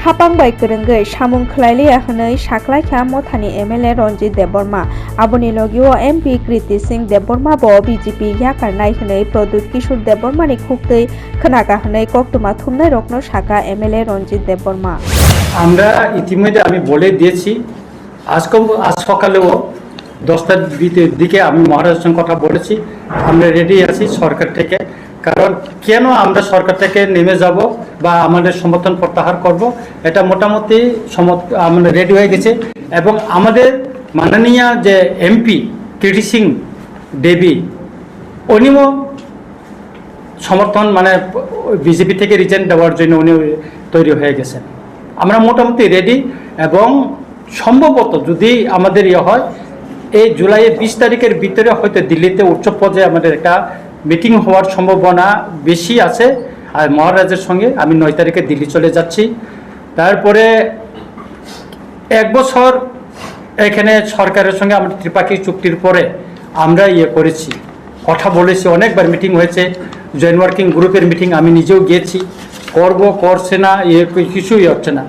हापांबाय गोरोंगै सामुं खलायलिया हनै साख्लायखा मथानि एमएलए रंजित देबबर्मा आबनि लगियो एमपि कृति सिंह देबबर्मा बो बीजेपी याकारनाय हनै प्रद्युत किशोर देबबर्मानि खुक्तै खोनागा हनै कक्तमा थुमनाय रत्न शाखा एमएलए रंजित देबबर्मा আমরা ইতিমধ্যে আমি বলে দিয়েছি আজ সকালেও 10টার দিকে আমি মহারাজের সঙ্গে কথা বলেছি আমরা রেডি আছি সরকার থেকে কারণ কেন আমরা সরকার থেকে নেমে যাব বা আমাদের সমর্থন প্রত্যাহার করব এটা মোটামুটি আমরা রেডি হয়ে গেছে এবং আমাদের মাননীয় যে এমপি কৃতি সিং দেবী উনিও সমর্থন মানে বিজেপি থেকে রিজাইন দেওয়ার জন্য উনি তৈরি হয়ে গেছেন আমরা মোটামুটি রেডি এবং সম্ভবত যদি আমাদের হয় এই জুলাইয়ের 20 তারিখের ভিতরে হয়তো দিল্লিতে উচ্চ পর্যায়ে আমাদের একটা মিটিং হওয়ার সম্ভাবনা বেশি আছে আর মহারাজের সঙ্গে আমি 9 তারিখে দিল্লি চলে যাচ্ছি তারপরে এক বছর এখানে সরকারের সঙ্গে আমরা ত্রিপাক্ষিক চুক্তির পরে আমরা করেছি কথা বলেছি অনেকবার মিটিং হয়েছে জয়েন্ট ওয়ার্কিং গ্রুপের মিটিং আমি নিজেও গিয়েছি করব করছে না কিছুই হচ্ছে না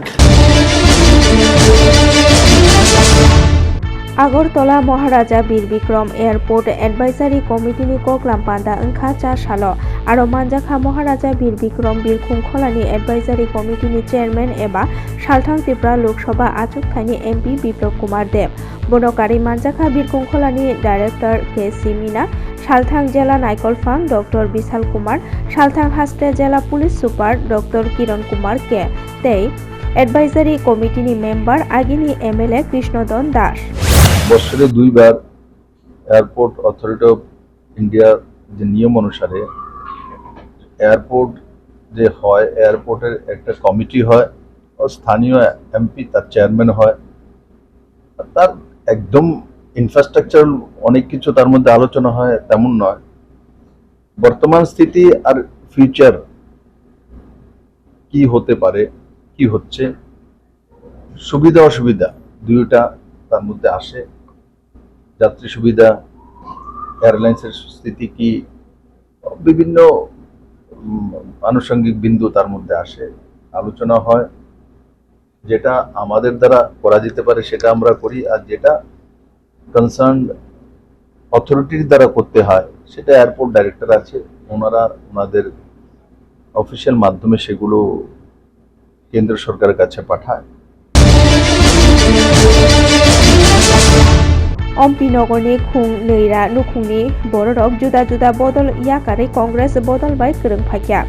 আগরতলা মহারাজা বীর বিক্রম এয়ারपोर्ट एडवाइजारि कमिटिनि कक्लामपान्दा ओंखा चा सालो आरो मानजाखा महाराजा बीर बिक्रम बिरखुं खोलानि एडवाइजारि कमिटिनि चेयरमैन एबा सालथां त्रिपुरा लोकसभा आचुकथायनि एमपि बिप्लब कुमार देव बनकारि मानजाखा बिरखुं खोलानि डाइरेक्टर के सि मीना सालथां जिला नायकलफां डॉक्टर विशाल कुमार सालथां हास्टे जिला पुलिस सुपार डॉक्टर किरण कुमार के तै एडवाइजारि कमिटिनि मेम्बार आगिनि एमएलए कृष्णदन दास বছরে 2 বার এয়ারপোর্ট অথরিটি অফ ইন্ডিয়ার যে নিয়ম অনুসারে এয়ারপোর্ট যে হয় এয়ারপোর্টের একটা কমিটি হয় ও স্থানীয় এমপি তার চেয়ারম্যান হয় তার একদম ইনফ্রাস্ট্রাকচার অনেক কিছু তার মধ্যে আলোচনা হয় তেমন নয় বর্তমান স্থিতি আর ফিউচার কি হতে পারে কি হচ্ছে সুবিধা অসুবিধা দুইটা তার মধ্যে আসে যাত্রী সুবিধা এয়ারলাইন্সের স্থিতি কি বিভিন্ন আনুষঙ্গিক বিন্দু তার মধ্যে আসে আলোচনা হয় যেটা আমাদের দ্বারা করা যেতে পারে সেটা আমরা করি আর যেটা কনসার্ন অথরিটির দ্বারা করতে হয় সেটা এয়ারপোর্ট ডাইরেক্টর আছে ওনারা ওনাদের অফিসিয়াল মাধ্যমে সেগুলো কেন্দ্র সরকারের কাছে পাঠায় अम्पी नगरनि खुं नैरा नुखुंनि बररक जुदा जुदा बदल याकारै कांग्रेस बदल बाय गोरों फाइक्या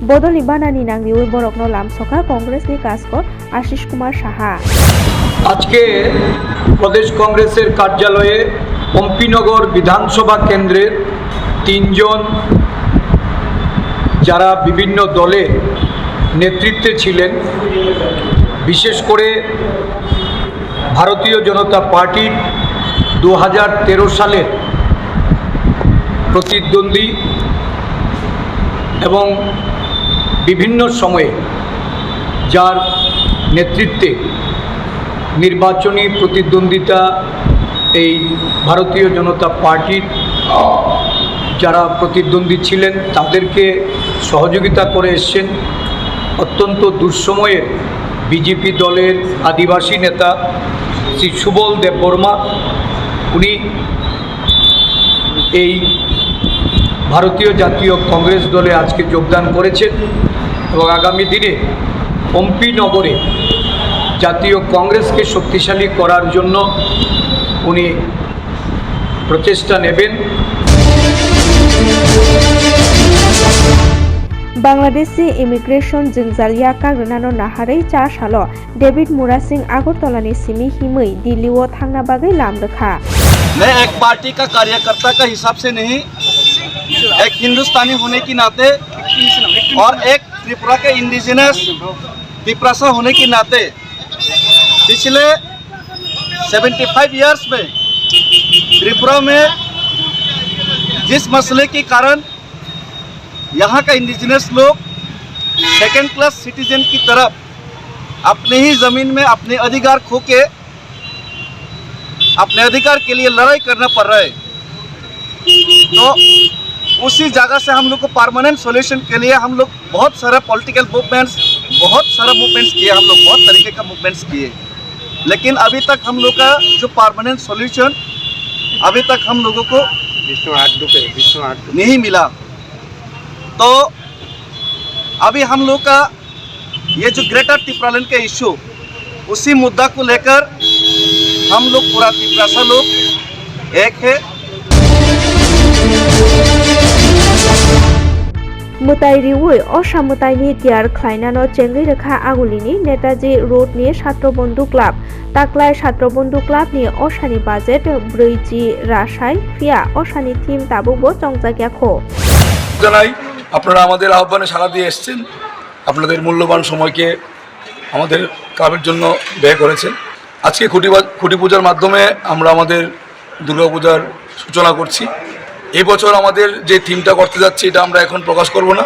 बदलनि बानानि नांगिउइ बरकनो लामसखा कांग्रेसनि काजको आशीष कुमार साहा আজকে প্রদেশ কংগ্রেসের কার্যালয়ে অম্পিনগর বিধানসভা কেন্দ্রের 3 জন যারা বিভিন্ন দলে নেতৃত্বে ছিলেন বিশেষ করে ভারতীয় জনতা পার্টির 2013 সালের প্রতিদ্বন্দ্বী এবং বিভিন্ন সময়ে যার নেতৃত্বে নির্বাচনী প্রতিদ্বন্দ্বিতা এই ভারতীয় জনতা পার্টির যারা প্রতিদ্বন্দ্বী ছিলেন তাদেরকে সহযোগিতা করে এসেছেন অত্যন্ত দুঃসময়ের বিজেপি দলের আদিবাসী নেতা শ্রী সুবল দেববর্মা উনি এই ভারতীয় জাতীয় কংগ্রেস দলে আজকে যোগদান করেছেন এবং আগামী দিনে অম্পি নগরে জাতীয় কংগ্রেসকে শক্তিশালী করার জন্য উনি প্রচেষ্টা নেবেন बांग्लादेशी इमिग्रेशन जोंजालिया काग्रेनानो नाहारै चा सालो डेविड मुरा सिंह आगरतलानि सिमी हिमै दिल्लीओ थांना बागै लामदोखा मैं एक पार्टी का कार्यकर्ता का हिसाब से नहीं एक हिंदुस्तानी होने के नाते और एक त्रिपुरा के इंडिजिनस त्रिपुरासा होने के नाते पिछले 75 इयर्स में त्रिपुरा में जिस मसले के कारण यहाँ का इंडिजिनस लोग सेकेंड क्लास सिटीजन की तरफ अपने ही ज़मीन में अपने अधिकार खो के अपने अधिकार के लिए लड़ाई करना पड़ रहा है तो उसी जगह से हम लोग को परमानेंट सॉल्यूशन के लिए हम लोग बहुत सारे पॉलिटिकल मूवमेंट्स बहुत सारा मूवमेंट्स किए हम लोग, बहुत तरीके का मूवमेंट्स किए, लेकिन अभी तक हम लोग का जो परमानेंट सॉल्यूशन अभी तक हम लोगों को नहीं मिला। तो अभी हम लोग का ये जो ग्रेटर तिपरालैंड का इशू, उसी मुद्दा को लेकर हम लोग पूरा तिपरासा लोग एक है। मुताइरिउई असामुताइनि तियार ख्लाइनानो चेंगै रेखा आगुलिनि नेताजी रोडनि छात्रबन्धु क्लाब ताक्लाय छात्रबन्धु क्लाबनि असानि बाजेट 40 राशाय फिया असानि थीम ताबुबो चंगजाग्याखो জানাই আপনারা আমাদের আহ্বানে সাড়া দিয়ে এসেছেন, আপনাদের মূল্যবান সময়কে আমাদের ক্লাবের জন্য ব্যয় করেছেন। আজকে খুঁটি পূজার মাধ্যমে আমরা আমাদের দুর্গাপূজার সূচনা করছি। এই বছর আমাদের যে থিমটা করতে যাচ্ছি এটা আমরা এখন প্রকাশ করব না,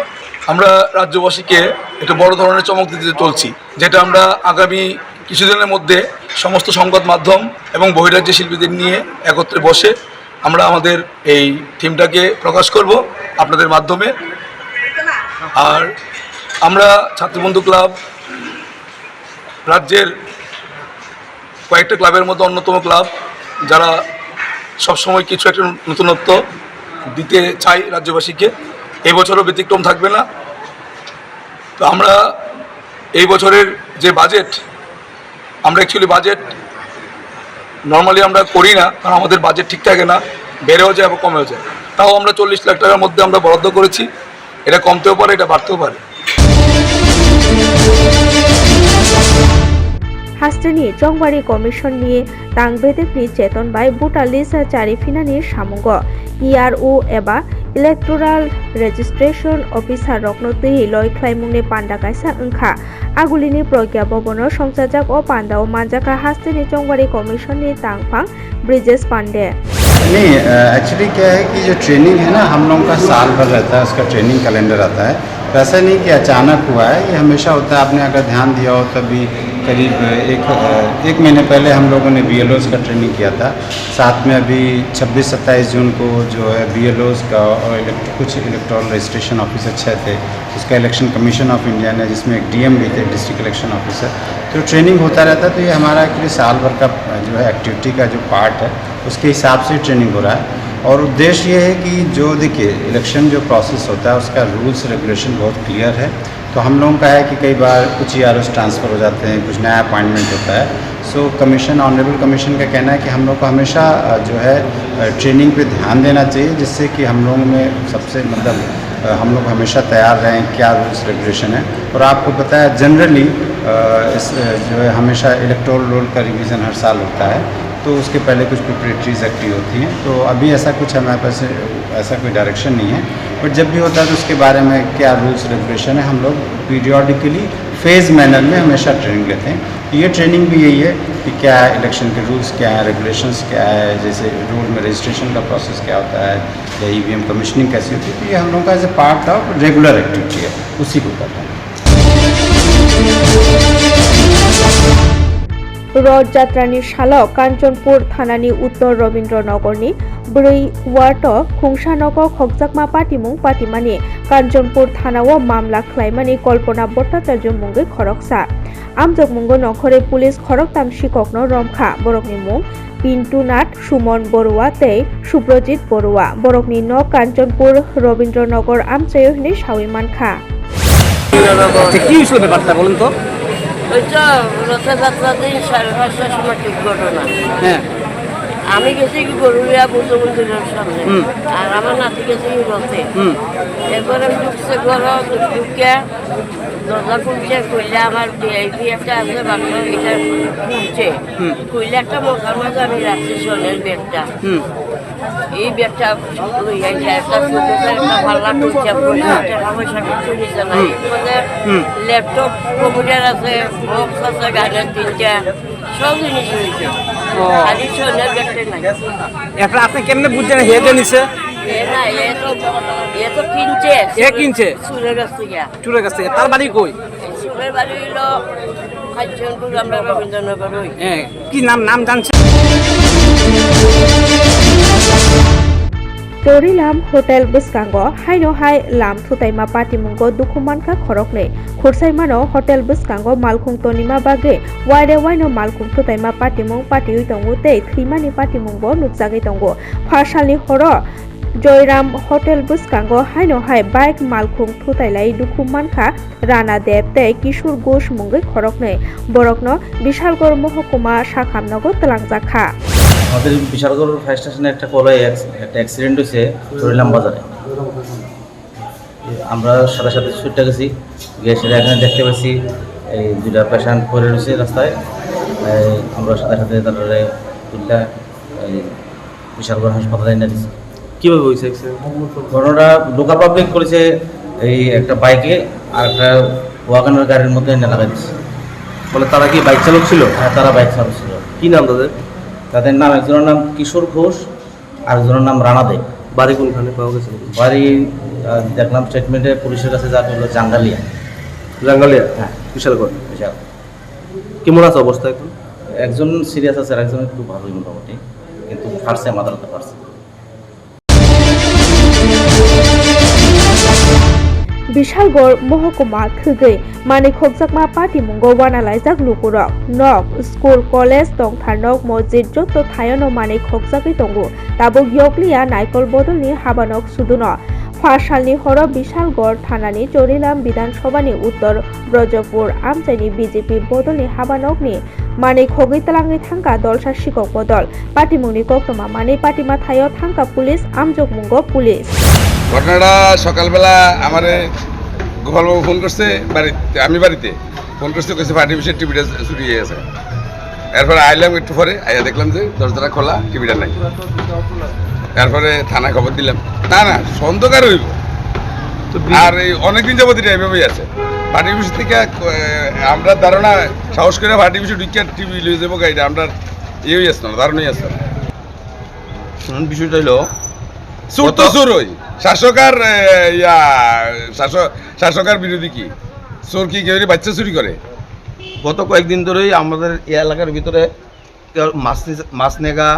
আমরা রাজ্যবাসীকে একটা বড় ধরনের চমক দিতে চলছি, যেটা আমরা আগামী কিছুদিনের মধ্যে সমস্ত সংবাদ মাধ্যম এবং বহিরাজ্য শিল্পীদের নিয়ে একত্রে বসে আমরা আমাদের এই থিমটাকে প্রকাশ করব আপনাদের মাধ্যমে। আর আমরা ছাত্রবন্ধু ক্লাব রাজ্যের কয়েকটা ক্লাবের মধ্যে অন্যতম ক্লাব, যারা সবসময় কিছু একটা নতুনত্ব দিতে চাই রাজ্যবাসীকে। এই বছরও ব্যতিক্রম থাকবে না। তো আমরা এই বছরের যে বাজেট, আমরা অ্যাকচুয়ালি বাজেট নর্মালি আমরা করি না, কারণ আমাদের বাজেট ঠিক থাকে না, বেড়েও যায় এবং কমেও যায়। তাও আমরা 40 লাখ টাকার মধ্যে আমরা বরাদ্দ করেছি। এটা কমতেও পারে, এটা বাড়তেও পারে। हास्टेनि जंगबारि कमिशननि तांबेदेपनि चेतन बाय बुटालिस चारिफिनानि सामुंग ERO एबा इलेक्टोरल रेजिस्ट्रेशन ऑफिसर रकनो तैहि लय ख्लाइमुंनि पान्डा कायसा ओंखा आगुलिनि प्रज्ञा भवनो संसाजाक ओ पान्डाओ मानजाका हास्टेनि जंगबारि कमिशननि तांफां ब्रिजेश पांडे। नहीं, एक्चुअली क्या है कि जो ट्रेनिंग है ना, हम लोगों का साल भर रहता है, उसका ट्रेनिंग कैलेंडर आता है। तो ऐसा नहीं कि अचानक हुआ है, ये हमेशा होता है। आपने अगर ध्यान दिया हो तभी करीब एक महीने पहले हम लोगों ने BLOs का ट्रेनिंग किया था। साथ में अभी 26-27 जून को जो है BLOs का और कुछ इलेक्टोरल रजिस्ट्रेशन ऑफिसर 6 थे, उसका इलेक्शन कमीशन ऑफ इंडिया ने, जिसमें एक DM भी थे, डिस्ट्रिक्ट इलेक्शन ऑफिसर। तो ट्रेनिंग होता रहता है। तो ये हमारा एक्चुअली साल भर का जो है एक्टिविटी का जो पार्ट है, उसके हिसाब से ट्रेनिंग हो रहा है। और उद्देश्य ये है कि जो देखिए इलेक्शन जो प्रोसेस होता है उसका रूल्स रेगुलेशन बहुत क्लियर है। तो हम लोगों का है कि कई बार कुछ EROs ट्रांसफ़र हो जाते हैं, कुछ नया अपॉइंटमेंट होता है। सो कमीशन, ऑनरेबल कमीशन का कहना है कि हम लोग को हमेशा जो है ट्रेनिंग पे ध्यान देना चाहिए, जिससे कि हम लोगों में सबसे मतलब हम लोग हमेशा तैयार रहें क्या रूल्स रेगुलेशन है। और आपको पता है जनरली इस जो है हमेशा इलेक्टोरल रोल का रिवीजन हर साल होता है, तो उसके पहले कुछ प्रिपरेटरीज एक्टिव होती हैं। तो अभी ऐसा कुछ हमारे पास ऐसा कोई डायरेक्शन नहीं है, बट जब भी होता है तो उसके बारे में क्या रूल्स रेगुलेशन है हम लोग पीरियडिकली फेज़ मैनर में हमेशा ट्रेनिंग लेते हैं। तो ये ट्रेनिंग भी यही है कि क्या है इलेक्शन के रूल्स, क्या है रेगुलेशंस, क्या है जैसे रूल में रजिस्ट्रेशन का प्रोसेस क्या होता है, या EVM कमीशनिंग कैसी होती है। तो ये हम लोग का as a part of regular activity है, उसी को करते हैं। रथयात्रानि सालाव कांचनपुर थानानि उत्तर रवीन्द्रनगरनि 4 वार्ड खुंसानगर खगजाकमा पाटिमुं पाटिमानि कांचनपुर थानाव मामला ख्लाइमानि कल्पना भट्टाचार्य मुंगै खरकसा आमजक मुंगो नखरे पुलिस खरकताम शिककनो रमखा बरकनि मुं पिंटू नाथ सुमन बरुआ तै सुब्रजित बरुआ बरकनि न कांचनपुर रवीन्द्रनगर आमचायनि साविमानखा। কি হয়েছিল ব্যাপারটা বলুন তো? ওইটা রথযাত্রা দিন 5:30টার সময় ঠিক ঘটনা। হ্যাঁ, আমি গেছি কি গরুরিয়া বুদ্ধ মন্দিরের সামনে, আর আমার নাতি গেছে কি রথে। এরপরে আমি ঢুকছে ঘর, ঢুকে দরজা খুলছে, খুললে আমার VIP একটা আছে বাংলা, এটা খুলছে, খুললে একটা মশার মাঝে আমি রাখছি সোনের ব্যাগটা। এই ব্যাগটা লইয়া যায়, একটা ছোট একটা পাল্লা করছে, টাকা পয়সা কিছু নিচে নাই। ল্যাপটপ, কম্পিউটার আছে, বক্স আছে, গাড়ির 3টা, সব জিনিস হয়েছে, খালি সোনের ব্যাগটাই নাই। এখন আপনি কেমনে বুঝছেন হেঁটে নিছে? এ না, এ তো কিনছে, এ কিনছে চুরের কাছ থেকে। চুরের কাছ থেকে? তার বাড়ি কই? চুরের বাড়ি হইলো কাঞ্চনপুর, আমরা রবীন্দ্রনগর। হ্যাঁ, কি নাম জানছে? Torilam Hotel Buskango Haino Hai Lam Thutaima Patimungo Dukumanka Khorokne Khursaimano Hotel Buskango Malkhung Tonima Bage Wide Wino Malkhung Thutaima Patimung Patiu Tongo Te Thimani Patimungo Nukjagi Tongo Partially Horo Joyram Hotel Buskango Haino Hai Bike Malkhung Thutailai Dukumanka Rana Dev Te Kishur Ghosh Mungai Khorokne Borokno Bishalgor Mohokuma Shakhamnago Talangjakha আমাদের Bishalgarh fire স্টেশনে একটা কলে একটা accident হয়েছে চরিলাম বাজারে। আমরা সাথে সাথে ছুটে গেছি, গিয়ে সেটা এখানে দেখতে পেয়েছি এই দুটা পেশেন্ট পড়ে রয়েছে রাস্তায়। আমরা সাথে সাথে তাদের তুলটা বিশালগড় হাসপাতালে এনে দিচ্ছি। কিভাবে হয়েছে ঘটনাটা লোকাল পাবলিক করেছে এই একটা বাইকে আর একটা ওয়াগনের গাড়ির মধ্যে এনে লাগাই দিচ্ছে। বলে তারা কি বাইক চালক ছিল? হ্যাঁ, তারা বাইক চালক ছিল। কি নাম তাদের? তাদের নাম একজনের নাম কিশোর ঘোষ আর একজনের নাম রানা দে। বাড়ি কোনখানে পাওয়া গেছে? বাড়ি দেখলাম স্টেটমেন্টে পুলিশের কাছে যা হলো জাঙ্গালিয়া। জাঙ্গালিয়া? হ্যাঁ, বিশালগড়। বিশাল। কেমন আছে অবস্থা এখন? একজন সিরিয়াস আছে আর একজন একটু ভালোই মোটামুটি, কিন্তু ফার্সে মাদারতে পারছে। Bishalgor Mohokuma Thugai Mani Khokjakma Patimungo Wanalaijak Lukurok Nok School College Tongtharnok Mosjid Joto Thayono Mani Khokjaki Tongo Tabuk Yokliya Naikol Bodolni Habanok Suduno Farsalni Horo Bishalgor Thanani Chorilam Bidhan Sobhani Uttor Brojopur Amchaini BJP Bodolni Habanokni Mani Khogi Talangi Thangka Dolsa Shikok Bodol Patimuni Koktoma Mani Patima Thayo Thangka Police Amjok Mungo Police ঘটনাটা সকালবেলা আমারে গোপালবাবু phone করছে বাড়িতে, আমি বাড়িতে phone করতে কেছে party বিষয়ে টিভিটা চুরি হয়ে গেছে। এরপরে আইলাম একটু পরে, আইয়া দেখলাম যে দরজাটা খোলা, টিভিটা নাই। এরপরে থানায় খবর দিলাম, না সন্দেহকার হইব। আর এই অনেকদিন যাবত এটা এভাবেই আছে। পার্টি বিষয় থেকে আমরা ধারণা সাহস করে পার্টি বিষয় ঢুকিয়ে টিভি লিয়ে যাবো গাড়িটা, আমরা ইয়েই আসতাম না, ধারণাই আসতাম। বিষয়টা হইলো চোর তো চোর হই, শাসকার বিরোধী কি চোর কি কেউ বাচ্চা চুরি করে? গত কয়েকদিন ধরেই আমাদের এই এলাকার ভিতরে মাছ নেগা,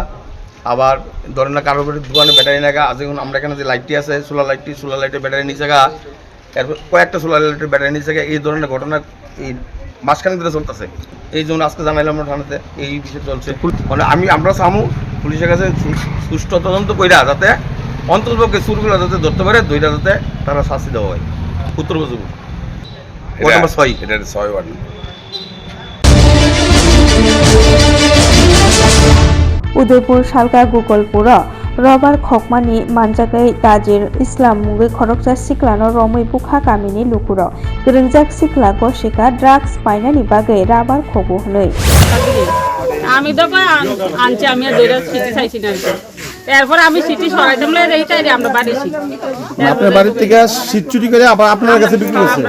আবার ধরেন না কারো দোকানে ব্যাটারি নেগা। আজ যেমন আমরা এখানে যে লাইটটি আছে সোলার লাইটের ব্যাটারি নিচে গা, এরপর কয়েকটা সোলার লাইটের ব্যাটারি নিচে গা, এই ধরনের ঘটনা এই মাঝখানে ধরে চলতেছে। এই জন্য আজকে জানাইলাম আমরা থানাতে এই বিষয় চলছে। মানে আমরা চামু পুলিশের কাছে সুষ্ঠু তদন্ত কইরা যাতে অন্তর্পক্ষে চুরগুলো যাতে ধরতে পারে, দুইটা যাতে তারা শাস্তি দেওয়া হয়। উত্তর বজুব ওয়ার্ড নম্বর 6, এটা 6 word. Udaipur Salka Gugolpura Robar Khokmani Manjagai Tajir Islam Mungai Khorokja Siklano Romoi Bukha Kamini Lukuro Gringjak Siklago Shika Drugs Painani Bagai Rabar Khobu Hnoi আমি তো আনছি, আমি আর দুইটা সিটি চাইছি না। এরপর আমি সিটি সরাইতে এই চাই আমরা বাড়ি আপনার বাড়ির থেকে সিট চুরি করে আবার আপনার কাছে বিক্রি করছে।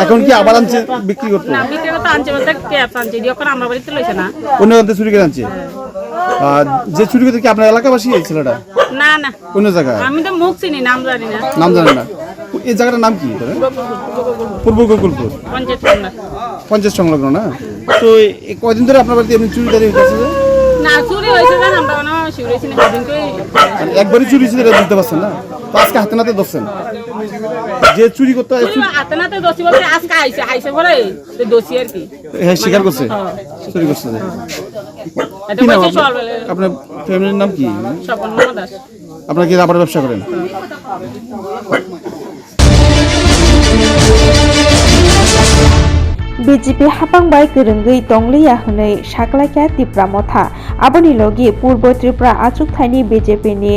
এখন কি আবার আনছে বিক্রি করতে? না, বিক্রি করতে আনছে বলতে ক্যাপ আনছে, এখন আমরা বাড়িতে লইছে না, অন্য জায়গাতে চুরি করে আনছে। যে চুরি করতে কি আপনার এলাকাবাসী এই ছেলেটা? না না, অন্য জায়গায়। আমি তো মুখ চিনি, নাম জানি না। নাম জানেন না? এই জায়গাটার নাম কি? পূর্ব গোকুলপুর পঞ্চায়েত সংলগ্ন না? তো কয়দিন ধরে আপনার বাড়িতে এমনি চুরি দাঁড়িয়ে হয়েছে? না, চুরি হয়েছে জান, আমরা কোনো শিউরেছি না। একবারই চুরি হয়েছে, এটা বুঝতে পারছেন না? তো আজকে হাতে নাতে ধরছেন যে চুরি করতে হাতে নাতে দোষী বলতে আজকে আইসে বলে দোষী আর কি। হ্যাঁ, স্বীকার করছে চুরি করছে। কি নাম আপনার ফ্যামিলির নাম কি? আপনার কি রাবার ব্যবসা করেন? BJP Hapangbai Gerengei Tonglia Hunei Shaklaikya Tipra Motha Aboni Logi Purbo Tripura Achuk Thaini BJP ni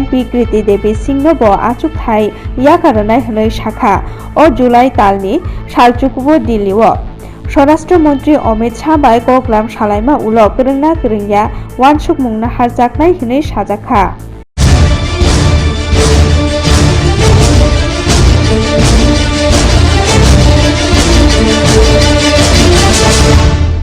MP Kriti Devi Singh bo Achuk Thai Yakaranai Hunei Shakha o July Talni Shalchukubo Diliwo স্বরাষ্ট্রমন্ত্রী Amit Shah by কোকলাম সালাইমা উল কেরেংনা কেরেংয়া ওয়ানসুক মুংনা হারজাকনাই হিনে সাজাখা